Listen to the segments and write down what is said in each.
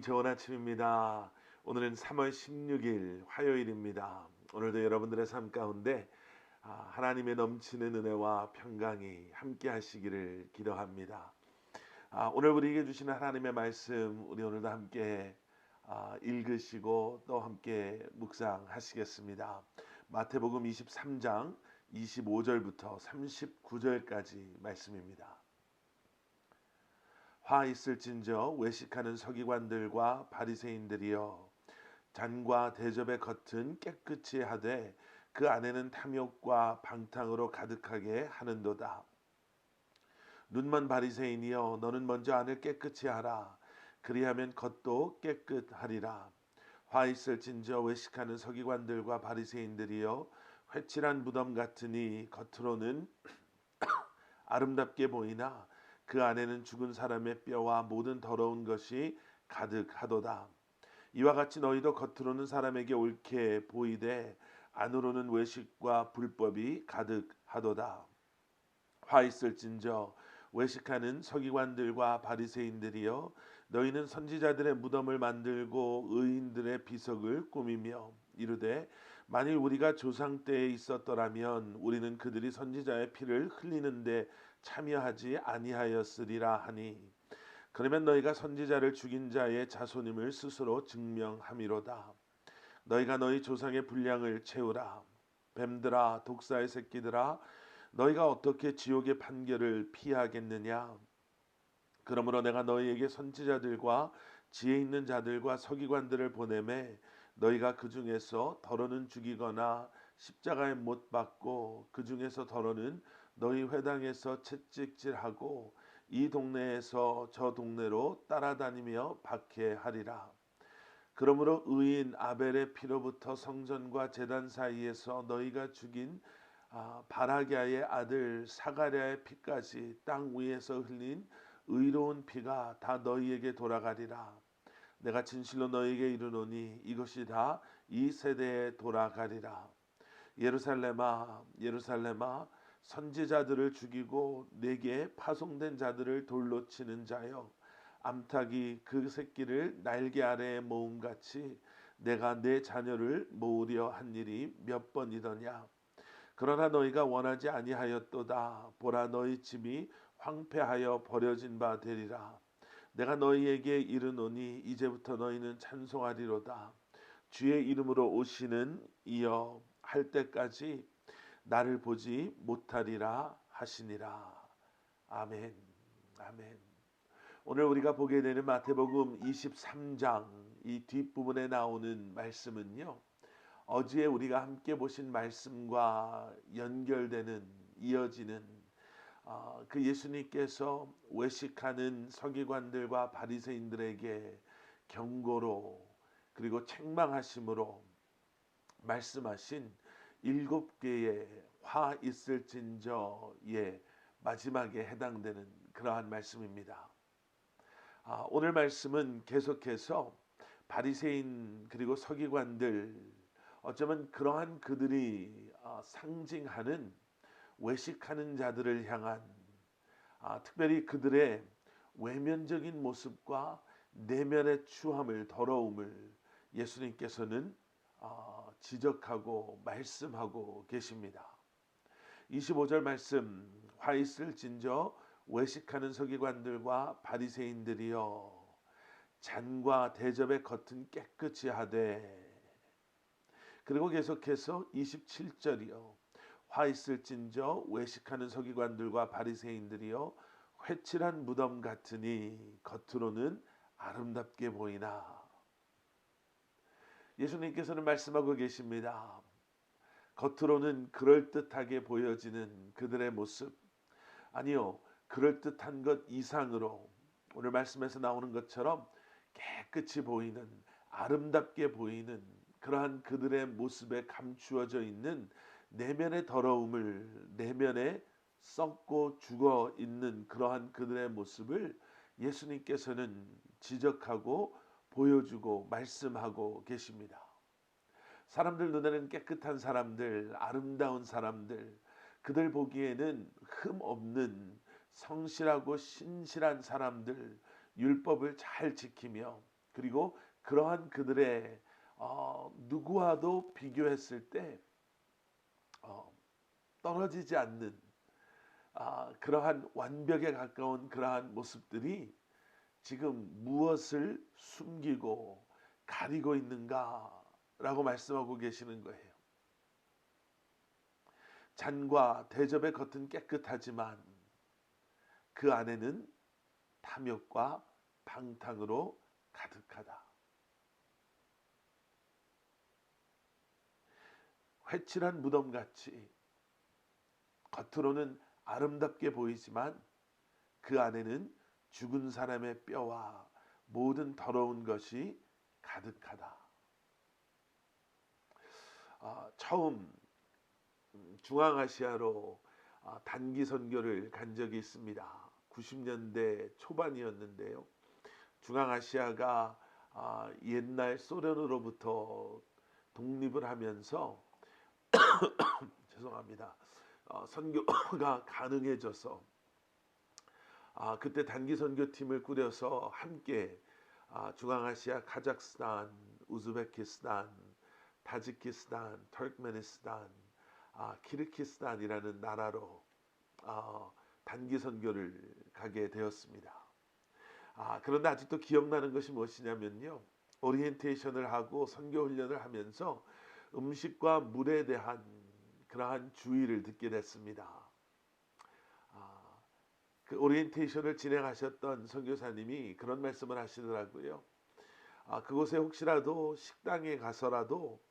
좋은 아침입니다. 오늘은 3월 16일 화요일입니다. 오늘도 여러분들의 삶 가운데 하나님의 넘치는 은혜와 평강이 함께 하시기를 기도합니다. 오늘 우리에게 주시는 하나님의 말씀 우리 오늘도 함께 읽으시고 또 함께 묵상하시겠습니다. 마태복음 23장 25절부터 39절까지 말씀입니다. 화 있을진저 외식하는 서기관들과 바리새인들이여, 잔과 대접의 겉은 깨끗이 하되 그 안에는 탐욕과 방탕으로 가득하게 하는도다. 눈먼 바리새인이여, 너는 먼저 안을 깨끗이 하라. 그리하면 겉도 깨끗하리라. 화 있을진저 외식하는 서기관들과 바리새인들이여, 회칠한 무덤 같으니 겉으로는 아름답게 보이나 그 안에는 죽은 사람의 뼈와 모든 더러운 것이 가득하도다. 이와 같이 너희도 겉으로는 사람에게 옳게 보이되 안으로는 외식과 불법이 가득하도다. 화 있을진저 외식하는 서기관들과 바리새인들이여, 너희는 선지자들의 무덤을 만들고 의인들의 비석을 꾸미며 이르되 만일 우리가 조상 때에 있었더라면 우리는 그들이 선지자의 피를 흘리는데 참여하지 아니하였으리라 하니, 그러면 너희가 선지자를 죽인 자의 자손임을 스스로 증명함이로다. 너희가 너희 조상의 분량을 채우라. 뱀들아, 독사의 새끼들아, 너희가 어떻게 지옥의 판결을 피하겠느냐? 그러므로 내가 너희에게 선지자들과 지혜 있는 자들과 서기관들을 보내매 너희가 그 중에서 더러는 죽이거나 십자가에 못 박고 그 중에서 더러는 너희 회당에서 채찍질하고 이 동네에서 저 동네로 따라다니며 박해하리라. 그러므로 의인 아벨의 피로부터 성전과 제단 사이에서 너희가 죽인 바라기아의 아들 사가랴의 피까지 땅 위에서 흘린 의로운 피가 다 너희에게 돌아가리라. 내가 진실로 너희에게 이르노니 이것이 다 이 세대에 돌아가리라. 예루살렘아, 예루살렘아, 선지자들을 죽이고 내게 파송된 자들을 돌로 치는 자여, 암탉이 그 새끼를 날개 아래에 모음같이 내가 내 자녀를 모으려 한 일이 몇 번이더냐. 그러나 너희가 원하지 아니하였도다. 보라, 너희 집이 황폐하여 버려진 바 되리라. 내가 너희에게 이르노니 이제부터 너희는 찬송하리로다. 주의 이름으로 오시는 이여 할 때까지 나를 보지 못하리라 하시니라. 아멘. 아멘. 오늘 우리가 보게 되는 마태복음 23장 이 뒷부분에 나오는 말씀은요, 어제 우리가 함께 보신 말씀과 연결되는, 이어지는 그 예수님께서 외식하는 서기관들과 바리새인들에게 경고로 그리고 책망하심으로 말씀하신 7개의 화 있을진저의 마지막에 해당되는 그러한 말씀입니다. 오늘 말씀은 계속해서 바리새인 그리고 서기관들, 어쩌면 그러한 그들이 상징하는 외식하는 자들을 향한 특별히 그들의 외면적인 모습과 내면의 추함을, 더러움을 예수님께서는 지적하고 말씀하고 계십니다. 25절 말씀, 화 있을진저 외식하는 서기관들과 바리새인들이여, 잔과 대접의 겉은 깨끗이 하되, 그리고 계속해서 27절이요, 화 있을진저 외식하는 서기관들과 바리새인들이여, 회칠한 무덤 같으니 겉으로는 아름답게 보이나. 예수님께서는 말씀하고 계십니다. 겉으로는 그럴듯하게 보여지는 그들의 모습, 아니요, 그럴듯한 것 이상으로 오늘 말씀에서 나오는 것처럼 깨끗이 보이는, 아름답게 보이는 그러한 그들의 모습에 감추어져 있는 내면의 더러움을, 내면에 썩고 죽어 있는 그러한 그들의 모습을 예수님께서는 지적하고 보여주고 말씀하고 계십니다. 사람들 눈에는 깨끗한 사람들, 아름다운 사람들, 그들 보기에는 흠 없는 성실하고 신실한 사람들, 율법을 잘 지키며 그리고 그러한 그들의 누구와도 비교했을 때 어, 떨어지지 않는 그러한 완벽에 가까운 그러한 모습들이 지금 무엇을 숨기고 가리고 있는가라고 말씀하고 계시는 거예요. 잔과 대접의 겉은 깨끗하지만 그 안에는 탐욕과 방탕으로 가득하다. 회칠한 무덤같이 겉으로는 아름답게 보이지만 그 안에는 죽은 사람의 뼈와 모든 더러운 것이 가득하다. 처음 중앙아시아로 단기 선교를 간 적이 있습니다. 90년대 초반이었는데요. 중앙아시아가 옛날 소련으로부터 독립을 하면서 죄송합니다. 선교가 가능해져서 그때 단기 선교팀을 꾸려서 함께 중앙아시아 카자흐스탄, 우즈베키스탄, 타지키스탄, 터크메니스탄, 키르기스탄이라는 나라로 단기 선교를 가게 되었습니다. 그런데 아직도 기억나는 것이 무엇이냐면요. 오리엔테이션을 하고 선교 훈련을 하면서 음식과 물에 대한 그러한 주의를 듣게 됐습니다. 그 오리엔테이션을 진행하셨던 선교사님이 그런 말씀을 하시더라고요. 그곳에 혹시라도 식당에 가서라도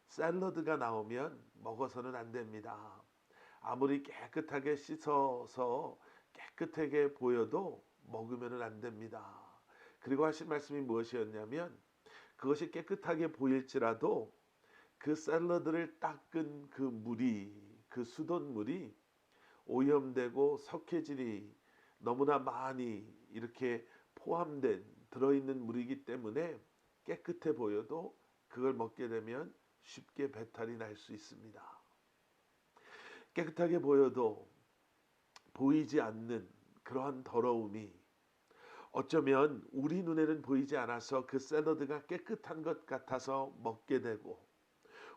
샐러드가 나오면 먹어서는 안 됩니다. 아무리 깨끗하게 씻어서 깨끗하게 보여도 먹으면 안 됩니다. 그리고 하신 말씀이 무엇이었냐면 그것이 깨끗하게 보일지라도 그 샐러드를 닦은 그 물이, 그 수돗물이 오염되고 석회질이 너무나 많이 이렇게 포함된 들어있는 물이기 때문에 깨끗해 보여도 그걸 먹게 되면 쉽게 배탈이 날 수 있습니다. 깨끗하게 보여도 보이지 않는 그러한 더러움이 어쩌면 우리 눈에는 보이지 않아서 그 샐러드가 깨끗한 것 같아서 먹게 되고,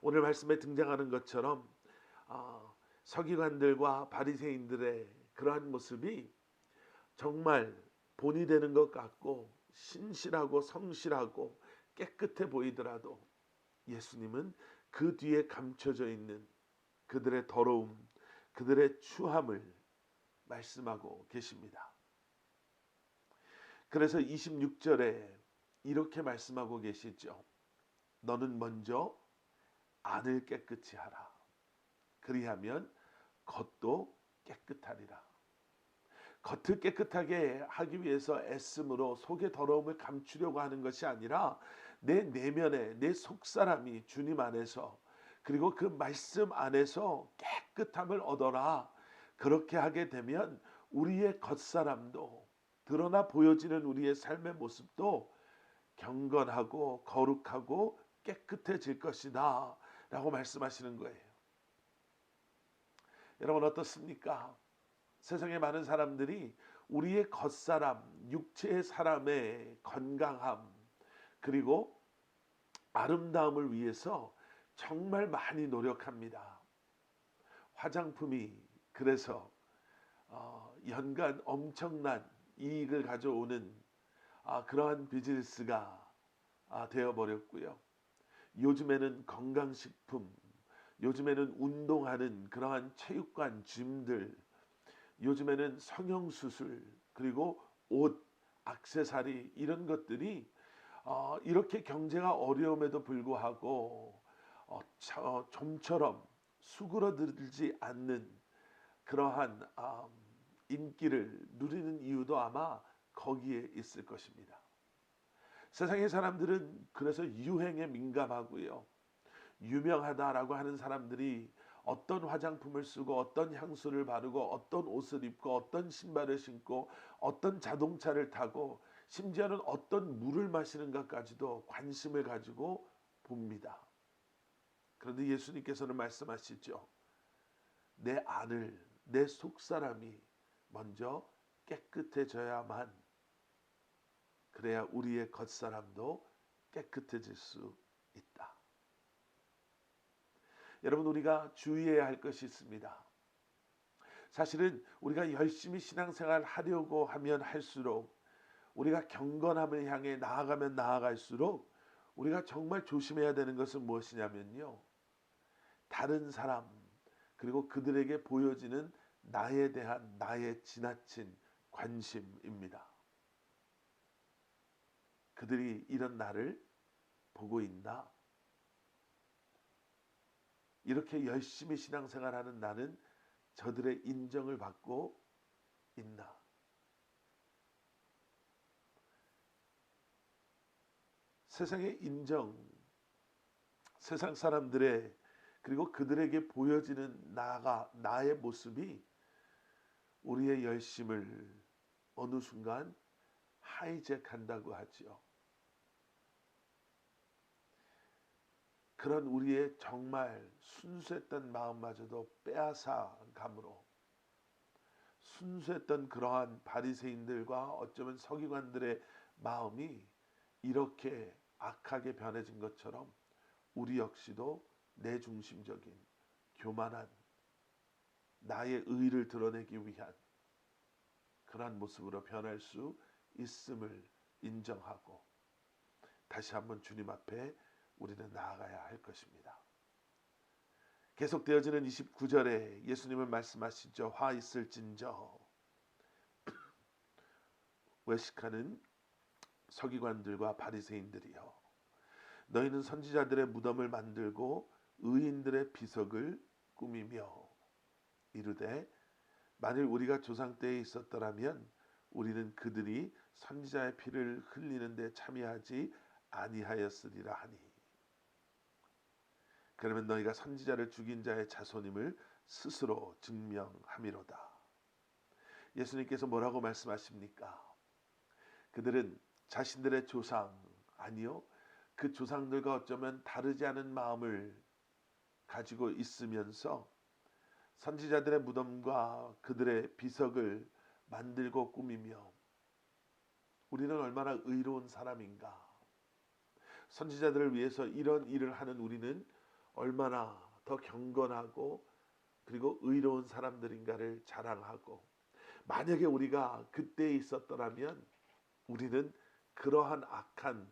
오늘 말씀에 등장하는 것처럼 서기관들과 바리새인들의 그러한 모습이 정말 본이 되는 것 같고 신실하고 성실하고 깨끗해 보이더라도 예수님은 그 뒤에 감춰져 있는 그들의 더러움, 그들의 추함을 말씀하고 계십니다. 그래서 26절에 이렇게 말씀하고 계시죠. 너는 먼저 안을 깨끗이 하라. 그리하면 겉도 깨끗하리라. 겉을 깨끗하게 하기 위해서 애씀으로 속의 더러움을 감추려고 하는 것이 아니라 내 내면에 내 속사람이 주님 안에서 그리고 그 말씀 안에서 깨끗함을 얻어라. 그렇게 하게 되면 우리의 겉사람도 드러나 보여지는 우리의 삶의 모습도 경건하고 거룩하고 깨끗해질 것이다 라고 말씀하시는 거예요. 여러분 어떻습니까? 세상에 많은 사람들이 우리의 겉사람, 육체의 사람의 건강함 그리고 아름다움을 위해서 정말 많이 노력합니다. 화장품이 그래서 연간 엄청난 이익을 가져오는 그러한 비즈니스가 되어버렸고요. 요즘에는 건강식품, 요즘에는 운동하는 그러한 체육관 짐들, 요즘에는 성형수술 그리고 옷, 액세서리 이런 것들이 이렇게 경제가 어려움에도 불구하고 좀처럼 수그러들지 않는 그러한 인기를 누리는 이유도 아마 거기에 있을 것입니다. 세상의 사람들은 그래서 유행에 민감하고요. 유명하다라고 하는 사람들이 어떤 화장품을 쓰고 어떤 향수를 바르고 어떤 옷을 입고 어떤 신발을 신고 어떤 자동차를 타고 심지어는 어떤 물을 마시는 것까지도 관심을 가지고 봅니다. 그런데 예수님께서는 말씀하시죠. 내 안을, 내 속사람이 먼저 깨끗해져야만 그래야 우리의 겉사람도 깨끗해질 수 있다. 여러분, 우리가 주의해야 할 것이 있습니다. 사실은 우리가 열심히 신앙생활 하려고 하면 할수록, 우리가 경건함을 향해 나아가면 나아갈수록 우리가 정말 조심해야 되는 것은 무엇이냐면요, 다른 사람, 그리고 그들에게 보여지는 나에 대한 나의 지나친 관심입니다. 그들이 이런 나를 보고 있나? 이렇게 열심히 신앙생활하는 나는 저들의 인정을 받고 있나? 세상의 인정, 세상 사람들의, 그리고 그들에게 보여지는 나의 모습이 우리의 열심을 어느 순간 하이잭한다고 하지요. 그런 우리의 정말 순수했던 마음마저도 빼앗아 감으로, 순수했던 그러한 바리새인들과 어쩌면 서기관들의 마음이 이렇게 악하게 변해진 것처럼 우리 역시도 내 중심적인 교만한 나의 의를 드러내기 위한 그러한 모습으로 변할 수 있음을 인정하고 다시 한번 주님 앞에 우리는 나아가야 할 것입니다. 계속되어지는 29절에 예수님은 말씀하시죠. 화 있을진저, 외식하는 서기관들과 바리새인들이여, 너희는 선지자들의 무덤을 만들고 의인들의 비석을 꾸미며 이르되, 만일 우리가 조상 때에 있었더라면 우리는 그들이 선지자의 피를 흘리는 데 참여하지 아니하였으리라 하니, 그러면 너희가 선지자를 죽인 자의 자손임을 스스로 증명함이로다. 예수님께서 뭐라고 말씀하십니까? 그들은 자신들의 조상, 아니요, 그 조상들과 어쩌면 다르지 않은 마음을 가지고 있으면서 선지자들의 무덤과 그들의 비석을 만들고 꾸미며, 우리는 얼마나 의로운 사람인가, 선지자들을 위해서 이런 일을 하는 우리는 얼마나 더 경건하고 그리고 의로운 사람들인가를 자랑하고, 만약에 우리가 그때에 있었더라면 우리는 그러한 악한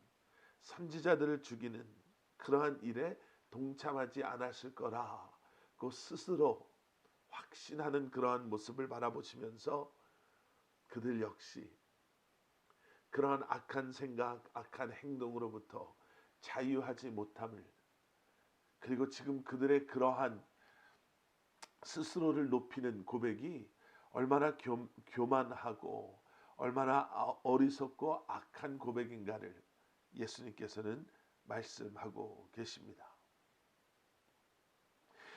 선지자들을 죽이는 그러한 일에 동참하지 않았을 거라고 스스로 확신하는 그러한 모습을 바라보시면서 그들 역시 그러한 악한 생각, 악한 행동으로부터 자유하지 못함을, 그리고 지금 그들의 그러한 스스로를 높이는 고백이 얼마나 교만하고 얼마나 어리석고 악한 고백인가를 예수님께서는 말씀하고 계십니다.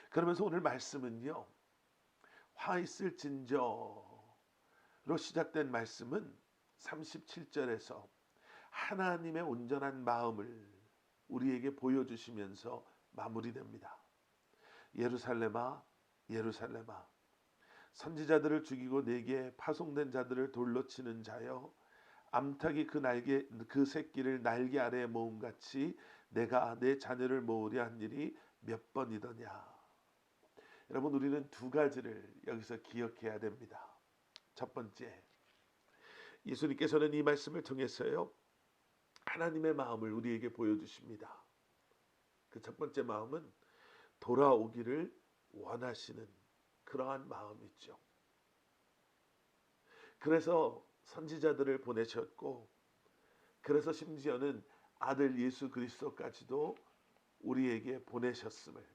그러면서 오늘 말씀은요, 화 있을진저로 시작된 말씀은 37절에서 하나님의 온전한 마음을 우리에게 보여주시면서 마무리됩니다. 예루살렘아, 예루살렘아, 선지자들을 죽이고 내게 파송된 자들을 돌로 치는 자여, 암탉이 그 새끼를 날개 아래에 모음같이 내가 내 자녀를 모으려 한 일이 몇 번이더냐. 여러분, 우리는 두 가지를 여기서 기억해야 됩니다. 첫 번째, 예수님께서는 이 말씀을 통해서요, 하나님의 마음을 우리에게 보여주십니다. 그 첫 번째 마음은 돌아오기를 원하시는 그러한 마음이죠. 그래서 선지자들을 보내셨고, 그래서 심지어는 아들 예수 그리스도까지도 우리에게 보내셨음을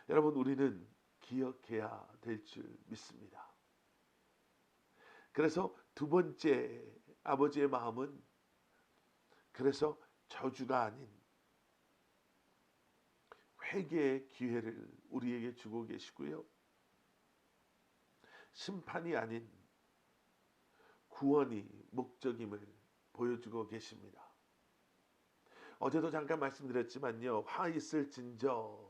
여러분, 우리는 기억해야 될 줄 믿습니다. 그래서 두 번째 아버지의 마음은, 그래서 저주가 아닌 회개의 기회를 우리에게 주고 계시고요, 심판이 아닌 구원이 목적임을 보여주고 계십니다. 어제도 잠깐 말씀드렸지만요, 화 있을진저,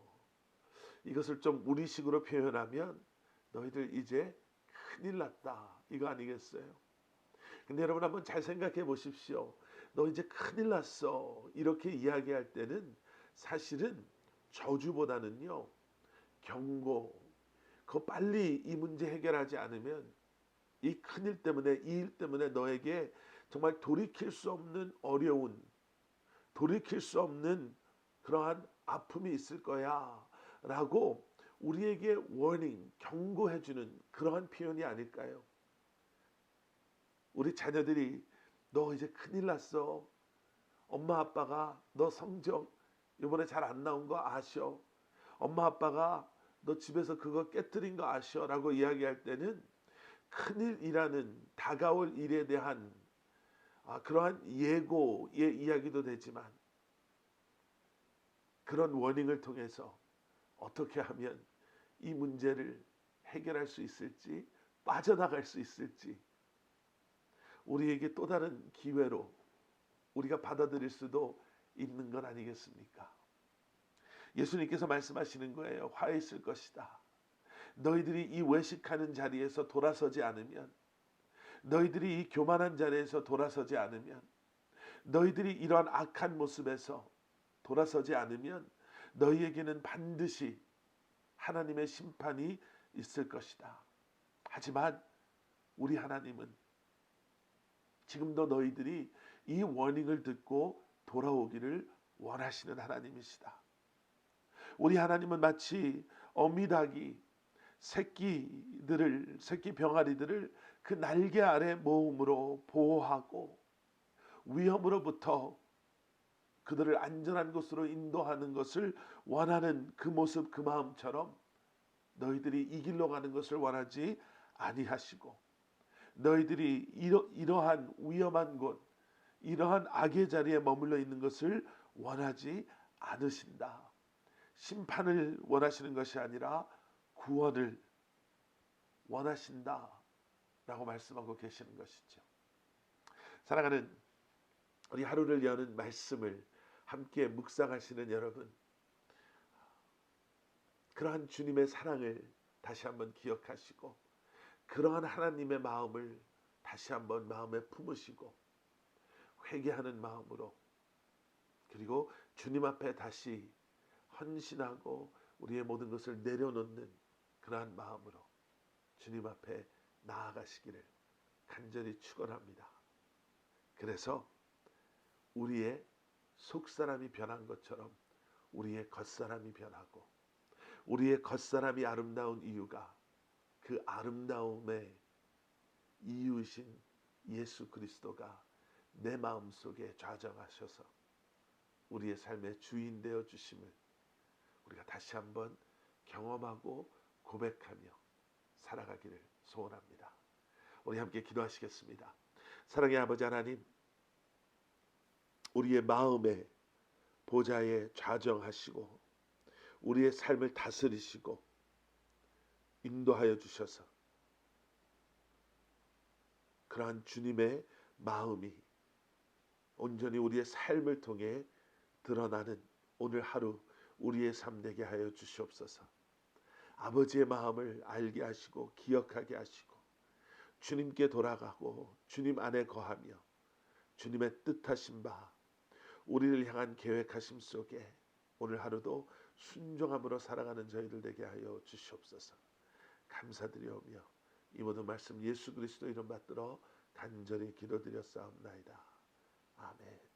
이것을 좀 우리식으로 표현하면 너희들 이제 큰일 났다, 이거 아니겠어요? 근데 여러분, 한번 잘 생각해 보십시오. 너 이제 큰일 났어. 이렇게 이야기할 때는 사실은 저주보다는요, 경고. 그 빨리 이 문제 해결하지 않으면 이 큰일 때문에, 이 일 때문에 너에게 정말 돌이킬 수 없는 어려운, 돌이킬 수 없는 그러한 아픔이 있을 거야 라고 우리에게 워닝, 경고해주는 그러한 표현이 아닐까요? 우리 자녀들이 너 이제 큰일 났어. 엄마 아빠가 너 성적 이번에 잘 안 나온 거 아셔. 엄마 아빠가 너 집에서 그거 깨뜨린 거 아셔 라고 이야기할 때는 큰일이라는 다가올 일에 대한 그러한 예고의 이야기도 되지만 그런 워닝을 통해서 어떻게 하면 이 문제를 해결할 수 있을지, 빠져나갈 수 있을지 우리에게 또 다른 기회로 우리가 받아들일 수도 있는 건 아니겠습니까? 예수님께서 말씀하시는 거예요. 화 있을 것이다. 너희들이 이 외식하는 자리에서 돌아서지 않으면, 너희들이 이 교만한 자리에서 돌아서지 않으면, 너희들이 이러한 악한 모습에서 돌아서지 않으면 너희에게는 반드시 하나님의 심판이 있을 것이다. 하지만 우리 하나님은 지금도 너희들이 이 워닝을 듣고 돌아오기를 원하시는 하나님이시다. 우리 하나님은 마치 어미닭이 새끼 병아리들을 그 날개 아래 모음으로 보호하고 위험으로부터 그들을 안전한 곳으로 인도하는 것을 원하는 그 모습, 그 마음처럼 너희들이 이 길로 가는 것을 원하지 아니하시고, 너희들이 이러한 위험한 곳, 이러한 악의 자리에 머물러 있는 것을 원하지 않으신다. 심판을 원하시는 것이 아니라 구원을 원하신다 라고 말씀하고 계시는 것이죠. 사랑하는 우리 하루를 여는 말씀을 함께 묵상하시는 여러분, 그러한 주님의 사랑을 다시 한번 기억하시고 그러한 하나님의 마음을 다시 한번 마음에 품으시고 회개하는 마음으로, 그리고 주님 앞에 다시 헌신하고 우리의 모든 것을 내려놓는 그러한 마음으로 주님 앞에 나아가시기를 간절히 축원합니다. 그래서 우리의 속사람이 변한 것처럼 우리의 겉사람이 변하고, 우리의 겉사람이 아름다운 이유가 그 아름다움의 이유이신 예수 그리스도가 내 마음속에 좌정하셔서 우리의 삶의 주인 되어 주심을 우리가 다시 한번 경험하고 고백하며 살아가기를 소원합니다. 우리 함께 기도하시겠습니다. 사랑의 아버지 하나님, 우리의 마음의 보좌에 좌정하시고 우리의 삶을 다스리시고 인도하여 주셔서 그러한 주님의 마음이 온전히 우리의 삶을 통해 드러나는 오늘 하루 우리의 삶 되게 하여 주시옵소서. 아버지의 마음을 알게 하시고 기억하게 하시고 주님께 돌아가고 주님 안에 거하며 주님의 뜻하신 바 우리를 향한 계획하심 속에 오늘 하루도 순종함으로 살아가는 저희들 되게 하여 주시옵소서. 감사드리오며 이 모든 말씀 예수 그리스도 이름 받들어 간절히 기도드렸사옵나이다. 아멘.